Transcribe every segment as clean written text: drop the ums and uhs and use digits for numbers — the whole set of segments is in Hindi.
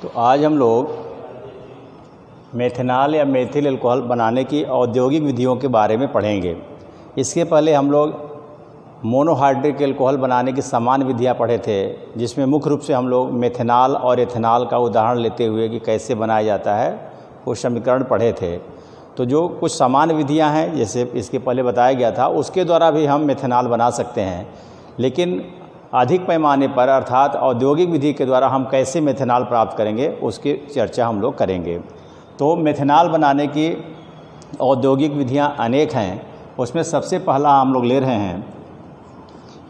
तो आज हम लोग मेथनॉल या मेथिल अल्कोहल बनाने की औद्योगिक विधियों के बारे में पढ़ेंगे। इसके पहले हम लोग मोनोहाइड्रिक अल्कोहल बनाने की सामान्य विधियां पढ़े थे, जिसमें मुख्य रूप से हम लोग मेथनॉल और एथनॉल का उदाहरण लेते हुए कि कैसे बनाया जाता है वो समीकरण पढ़े थे। तो जो कुछ सामान्य विधियां हैं, जैसे इसके पहले बताया गया था, उसके द्वारा भी हम मेथनॉल बना सकते हैं, लेकिन अधिक पैमाने पर अर्थात औद्योगिक विधि के द्वारा हम कैसे मेथनॉल प्राप्त करेंगे उसकी चर्चा हम लोग करेंगे। तो मेथनॉल बनाने की औद्योगिक विधियां अनेक हैं। उसमें सबसे पहला हम लोग ले रहे हैं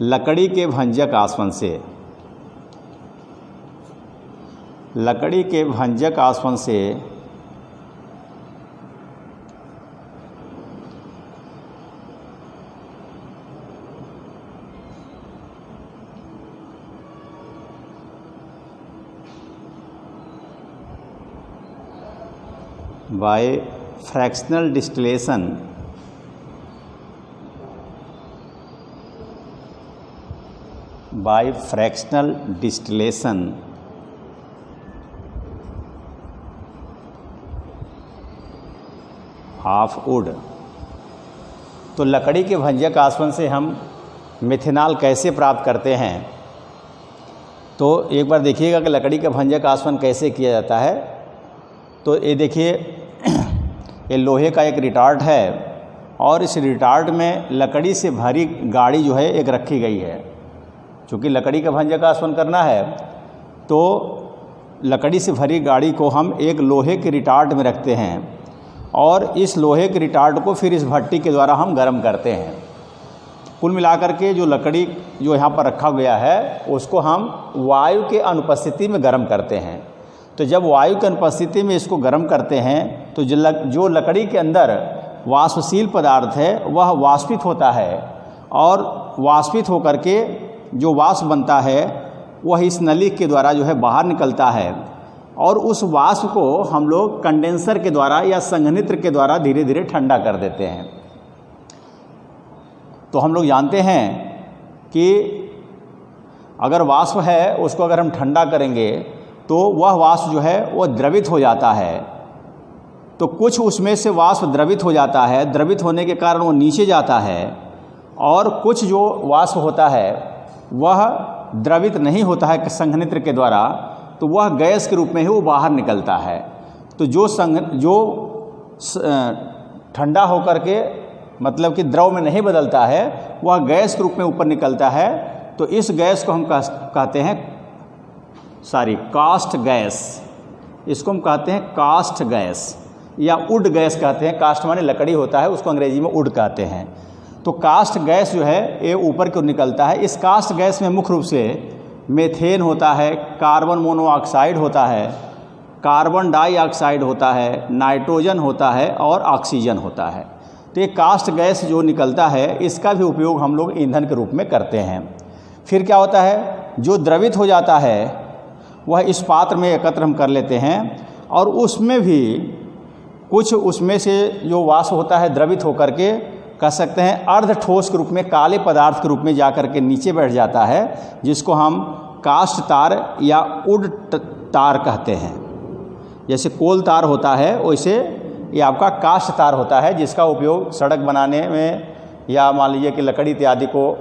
लकड़ी के भंजक आसवन से। लकड़ी के भंजक आसवन से by fractional distillation of would. तो लकड़ी के भंजक आसवन से हम मेथनॉल कैसे प्राप्त करते हैं, तो एक बार देखिएगा कि लकड़ी का भंजक आसवन कैसे किया जाता है। तो ये देखिए, ये लोहे का एक रिटार्ड है और इस रिटार्ड में लकड़ी से भरी गाड़ी जो है एक रखी गई है। चूँकि लकड़ी का भंजक आसवन करना है तो लकड़ी से भरी गाड़ी को हम एक लोहे के रिटार्ड में रखते हैं और इस लोहे के रिटार्ड को फिर इस भट्टी के द्वारा हम गर्म करते हैं। कुल मिलाकर के जो लकड़ी जो यहाँ पर रखा गया है उसको हम वायु के अनुपस्थिति में गर्म करते हैं। तो जब वायु की अनुपस्थिति में इसको गर्म करते हैं तो जो लकड़ी के अंदर वाष्पशील पदार्थ है वह वाष्पित होता है और वाष्पित होकर के जो वाष्प बनता है वह इस नली के द्वारा जो है बाहर निकलता है और उस वाष्प को हम लोग कंडेंसर के द्वारा या संघनित्र के द्वारा धीरे धीरे ठंडा कर देते हैं। तो हम लोग जानते हैं कि अगर वाष्प है उसको अगर हम ठंडा करेंगे तो वह वाष्प जो है वह द्रवित हो जाता है। तो कुछ उसमें से वाष्प द्रवित हो जाता है, द्रवित होने के कारण वो नीचे जाता है, और कुछ जो वाष्प होता है वह द्रवित नहीं होता है संघनित्र के द्वारा, तो वह गैस के रूप में ही वो बाहर निकलता है। तो जो ठंडा होकर के मतलब कि द्रव में नहीं बदलता है वह गैस के रूप में ऊपर निकलता है। तो इस गैस को हम कहते हैं कास्ट गैस। इसको हम कहते हैं कास्ट गैस या वुड गैस कहते हैं। कास्ट माने लकड़ी होता है, उसको अंग्रेजी में वुड कहते हैं। तो कास्ट गैस जो है ये ऊपर की ओर निकलता है। इस कास्ट गैस में मुख्य रूप से मेथेन होता है, कार्बन मोनोऑक्साइड होता है, कार्बन डाइऑक्साइड होता है, नाइट्रोजन होता है और ऑक्सीजन होता है। तो ये कास्ट गैस जो निकलता है इसका भी उपयोग हम लोग ईंधन के रूप में करते हैं। फिर क्या होता है, जो द्रवित हो जाता है वह इस पात्र में एकत्र हम कर लेते हैं और उसमें भी कुछ उसमें से जो वाष्प होता है द्रवित होकर के कह सकते हैं अर्ध ठोस के रूप में काले पदार्थ के रूप में जा कर के नीचे बैठ जाता है, जिसको हम कास्ट तार या वुड तार कहते हैं। जैसे कोल तार होता है वैसे ये आपका कास्ट तार होता है, जिसका उपयोग सड़क बनाने में या मान लीजिए कि लकड़ी इत्यादि को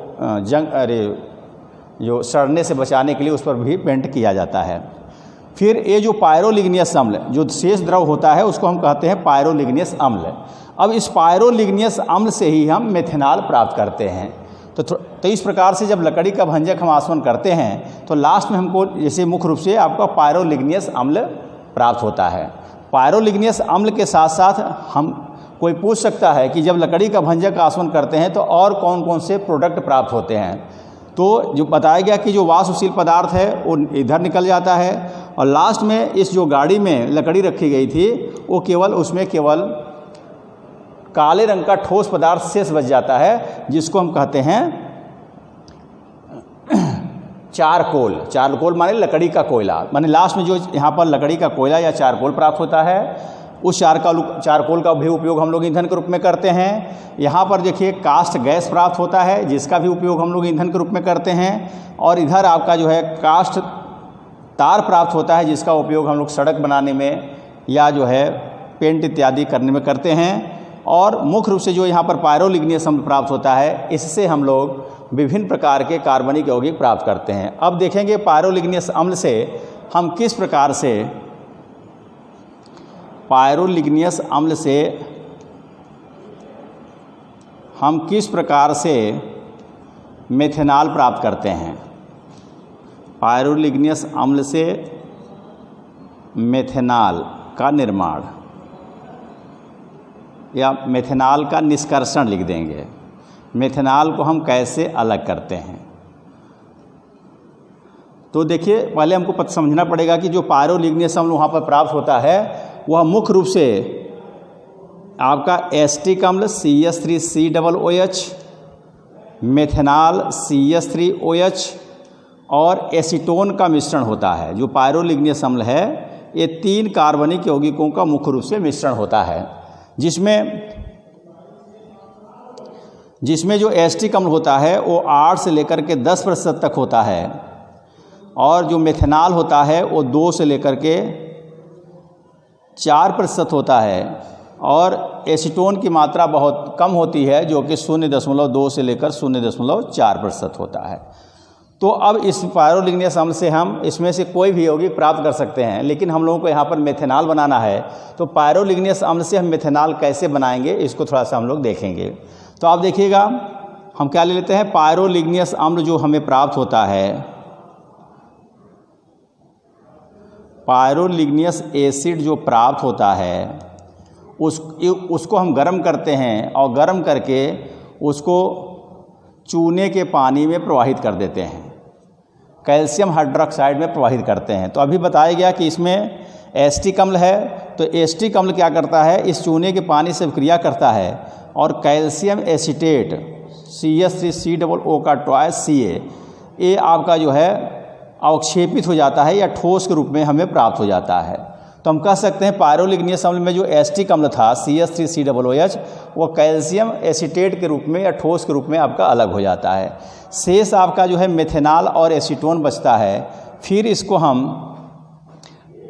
जो सड़ने से बचाने के लिए उस पर भी पेंट किया जाता है। फिर ये जो पायरोलिग्नियस अम्ल जो शेष द्रव होता है उसको हम कहते हैं पायरोलिग्नियस अम्ल। अब इस पायरोलिग्नियस अम्ल से ही हम मेथनॉल प्राप्त करते हैं। तो इस प्रकार से जब लकड़ी का भंजक हम आसवन करते हैं तो लास्ट में हमको जैसे मुख्य रूप से आपका पायरोलिग्नियस अम्ल प्राप्त होता है। पायरोलिग्नियस अम्ल के साथ साथ हम कोई पूछ सकता है कि जब लकड़ी का भंजक आसवन करते हैं तो और कौन कौन से प्रोडक्ट प्राप्त होते हैं। तो जो बताया गया कि जो वाष्पशील पदार्थ है वो इधर निकल जाता है और लास्ट में इस जो गाड़ी में लकड़ी रखी गई थी वो उसमें केवल काले रंग का ठोस पदार्थ शेष बच जाता है, जिसको हम कहते हैं चारकोल। चारकोल माने लकड़ी का कोयला, माने लास्ट में जो यहाँ पर लकड़ी का कोयला या चारकोल प्राप्त होता है उस चारकोल का भी उपयोग हम लोग ईंधन के रूप में करते हैं। यहाँ पर देखिए कास्ट गैस प्राप्त होता है जिसका भी उपयोग हम लोग ईंधन के रूप में करते हैं। और इधर आपका जो है कास्ट तार प्राप्त होता है जिसका उपयोग हम लोग सड़क बनाने में या जो है पेंट इत्यादि करने में करते हैं। और मुख्य रूप से जो यहाँ पर पायरोलिग्नियस अम्ल प्राप्त होता है, इससे हम लोग विभिन्न प्रकार के कार्बनिक यौगिक प्राप्त करते हैं। अब देखेंगे पायरोलिग्नियस अम्ल से हम किस प्रकार से मेथेनॉल प्राप्त करते हैं। पायरोलिग्नियस अम्ल से मेथेनॉल का निर्माण या मेथेनॉल का निष्कर्षण लिख देंगे। मेथेनॉल को हम कैसे अलग करते हैं, तो देखिए पहले हमको समझना पड़ेगा कि जो पायरोलिग्नियस अम्ल वहाँ पर प्राप्त होता है वह मुख्य रूप से आपका एसिटिक अम्ल CH3COOH, मेथेनॉल CH3OH और एसीटोन का मिश्रण होता है। जो पायरोलिग्नियस अम्ल है ये 3 कार्बनिक यौगिकों का मुख्य रूप से मिश्रण होता है, जिसमें जो एसिटिक अम्ल होता है वो 8 से लेकर के 10% तक होता है, और जो मेथेनॉल होता है वो 2 से लेकर के 4% होता है, और एसीटोन की मात्रा बहुत कम होती है जो कि 0.2 से लेकर 0.4% होता है। तो अब इस पायरोलिग्नियस अम्ल से हम इसमें से कोई भी यौगिक प्राप्त कर सकते हैं, लेकिन हम लोगों को यहाँ पर मेथेनॉल बनाना है। तो पायरोलिग्नियस अम्ल से हम मेथेनॉल कैसे बनाएंगे इसको थोड़ा सा हम लोग देखेंगे। तो आप देखिएगा हम क्या ले लेते हैं, पायरोलिग्नियस अम्ल जो हमें प्राप्त होता है, पायरोलिग्नियस एसिड जो प्राप्त होता है उसको हम गर्म करते हैं और गर्म करके उसको चूने के पानी में प्रवाहित कर देते हैं, कैल्शियम हाइड्रोक्साइड में प्रवाहित करते हैं। तो अभी बताया गया कि इसमें एसिटिक अम्ल है, तो एसिटिक अम्ल क्या करता है, इस चूने के पानी से क्रिया करता है और कैल्शियम एसीटेट CH3COO का ट्वाइस Ca ये आपका जो है अवक्षेपित हो जाता है या ठोस के रूप में हमें प्राप्त हो जाता है। तो हम कह सकते हैं पायरोलिग्नियस अम्ल में जो एसिटिक अम्ल था CH3COOH वो कैल्शियम एसीटेट के रूप में या ठोस के रूप में आपका अलग हो जाता है। शेष आपका जो है मेथेनॉल और एसीटोन बचता है। फिर इसको हम,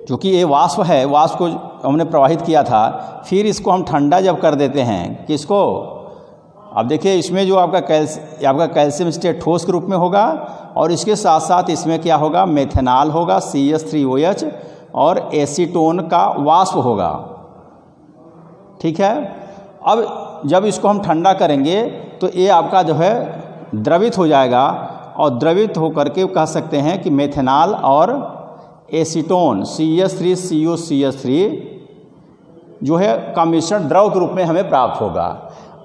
क्योंकि ये वाष्प है, वाष्प को हमने प्रवाहित किया था, फिर इसको हम ठंडा जब कर देते हैं, किसको, अब देखिए इसमें जो आपका कैल्शियम एसीटेट ठोस के रूप में होगा और इसके साथ साथ इसमें क्या होगा, मेथेनॉल होगा CH3OH और एसीटोन का वाष्प होगा। ठीक है। अब जब इसको हम ठंडा करेंगे तो ये आपका जो है द्रवित हो जाएगा, और द्रवित होकर के कह सकते हैं कि मेथेनॉल और एसीटोन CH3COCH3 जो है का मिश्रण द्रव के रूप में हमें प्राप्त होगा।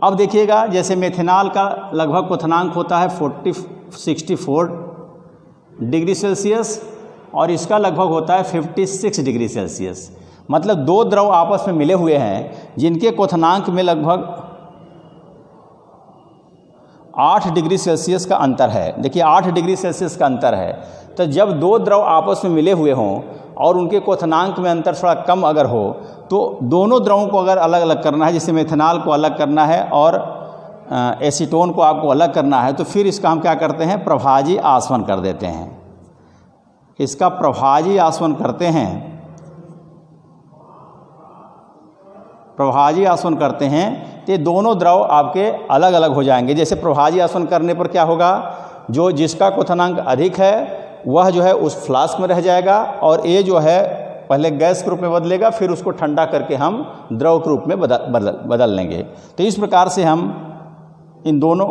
अब देखिएगा जैसे मेथेनॉल का लगभग क्वथनांक होता है 64 डिग्री सेल्सियस और इसका लगभग होता है 56 डिग्री सेल्सियस। मतलब दो द्रव आपस में मिले हुए हैं जिनके क्वथनांक में लगभग 8 डिग्री सेल्सियस का अंतर है। देखिए 8 डिग्री सेल्सियस का अंतर है। तो जब दो द्रव आपस में मिले हुए हों और उनके क्वथनांक में अंतर थोड़ा कम अगर हो तो दोनों द्रवों को अगर अलग अलग करना है, जैसे मेथेनॉल को अलग करना है और एसीटोन को आपको अलग करना है, तो फिर इसका हम क्या करते हैं, प्रभाजी आसवन कर देते हैं। इसका प्रभाजी आसवन करते हैं, प्रभाजी आसवन करते हैं तो ये दोनों द्रव आपके अलग अलग हो जाएंगे। जैसे प्रभाजी आसवन करने पर क्या होगा, जो जिसका क्वथनांक अधिक है वह जो है उस फ्लास्क में रह जाएगा और ये जो है पहले गैस के रूप में बदलेगा, फिर उसको ठंडा करके हम द्रव के रूप में बदल लेंगे। तो इस प्रकार से हम इन दोनों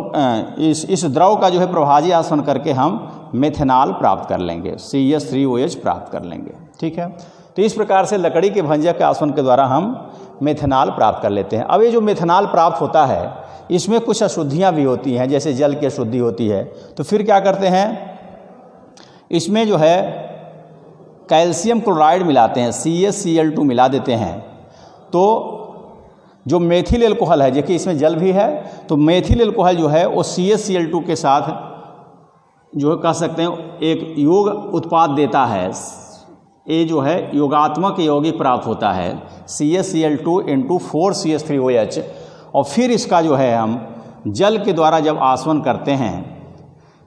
इस द्रव का जो है प्रभाजी आसवन करके हम मेथेनॉल प्राप्त कर लेंगे, CH3OH प्राप्त कर लेंगे। ठीक है। तो इस प्रकार से लकड़ी के भंजक के आसवन के द्वारा हम मेथेनॉल प्राप्त कर लेते हैं। अब ये जो मेथेनॉल प्राप्त होता है इसमें कुछ अशुद्धियाँ भी होती हैं, जैसे जल की अशुद्धि होती है। तो फिर क्या करते हैं, इसमें जो है कैल्शियम क्लोराइड मिलाते हैं, CaCl2 मिला देते हैं। तो जो मेथिल एल्कोहल है, देखिए इसमें जल भी है, तो मेथिल एल्कोहल जो है वो CaCl2 के साथ जो है कह सकते हैं एक योग उत्पाद देता है। ये जो है योगात्मक यौगिक प्राप्त होता है CaCl2 × 4CH3OH। और फिर इसका जो है हम जल के द्वारा जब आसवन करते हैं,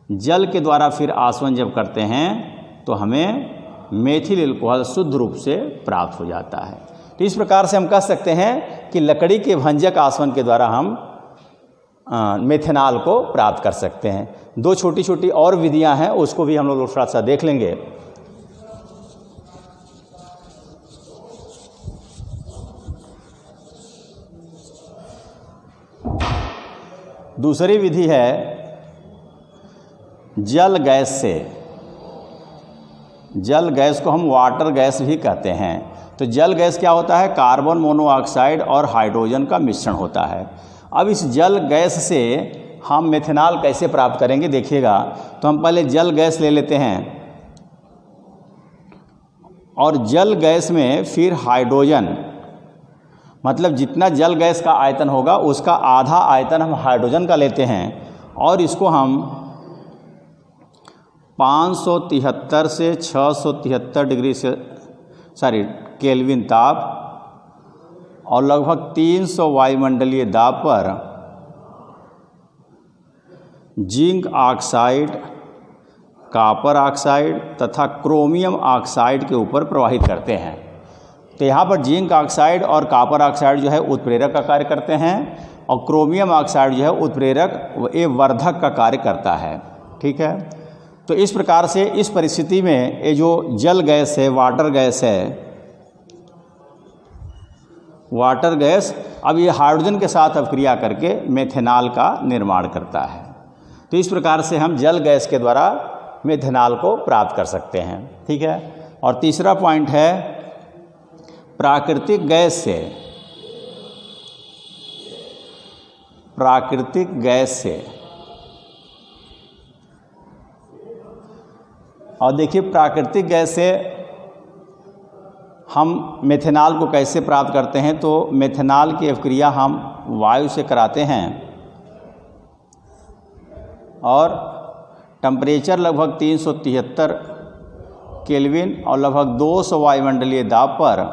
जल के द्वारा फिर आसवन जब करते हैं तो हमें मेथिल एल्कोहल शुद्ध रूप से प्राप्त हो जाता है। तो इस प्रकार से हम कह सकते हैं कि लकड़ी के भंजक आसवन के द्वारा हम मेथेनॉल को प्राप्त कर सकते हैं। दो छोटी छोटी और विधियां हैं, उसको भी हम लोग थोड़ा सा देख लेंगे। दूसरी विधि है जल गैस से। जल गैस को हम वाटर गैस भी कहते हैं। तो जल गैस क्या होता है? कार्बन मोनोऑक्साइड और हाइड्रोजन का मिश्रण होता है। अब इस जल गैस से हम मेथेनॉल कैसे प्राप्त करेंगे देखिएगा। तो हम पहले जल गैस ले लेते हैं और जल गैस में फिर हाइड्रोजन, मतलब जितना जल गैस का आयतन होगा उसका आधा आयतन हम हाइड्रोजन का लेते हैं और इसको हम 573 से 673 डिग्री से केल्विन ताप और लगभग 300 वायुमंडलीय दाब पर जिंक ऑक्साइड, कॉपर ऑक्साइड तथा क्रोमियम ऑक्साइड के ऊपर प्रवाहित करते हैं। तो यहाँ पर जिंक ऑक्साइड और कॉपर ऑक्साइड जो है उत्प्रेरक का कार्य करते हैं और क्रोमियम ऑक्साइड जो है उत्प्रेरक एवं वर्धक का कार्य करता है। ठीक है, तो इस प्रकार से इस परिस्थिति में ये जो जल गैस है, वाटर गैस है, वाटर गैस अब ये हाइड्रोजन के साथ अभिक्रिया करके मेथेनॉल का निर्माण करता है। तो इस प्रकार से हम जल गैस के द्वारा मेथेनॉल को प्राप्त कर सकते हैं। ठीक है, और तीसरा पॉइंट है प्राकृतिक गैस से। प्राकृतिक गैस से, और देखिए प्राकृतिक गैस से हम मेथेनॉल को कैसे प्राप्त करते हैं। तो मेथेनॉल की अभिक्रिया हम वायु से कराते हैं और टेम्परेचर लगभग 373 केल्विन और लगभग 200 वायुमंडलीय दाब पर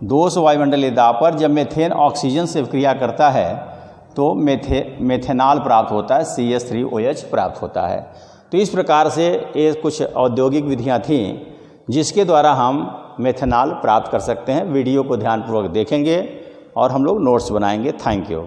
200 वायुमंडलीय दाब पर जब मेथेन ऑक्सीजन से अभिक्रिया करता है तो मेथेनॉल प्राप्त होता है, CH3OH प्राप्त होता है। तो इस प्रकार से ये कुछ औद्योगिक विधियां थीं जिसके द्वारा हम मेथेनॉल प्राप्त कर सकते हैं। वीडियो को ध्यानपूर्वक देखेंगे और हम लोग नोट्स बनाएंगे। Thank you.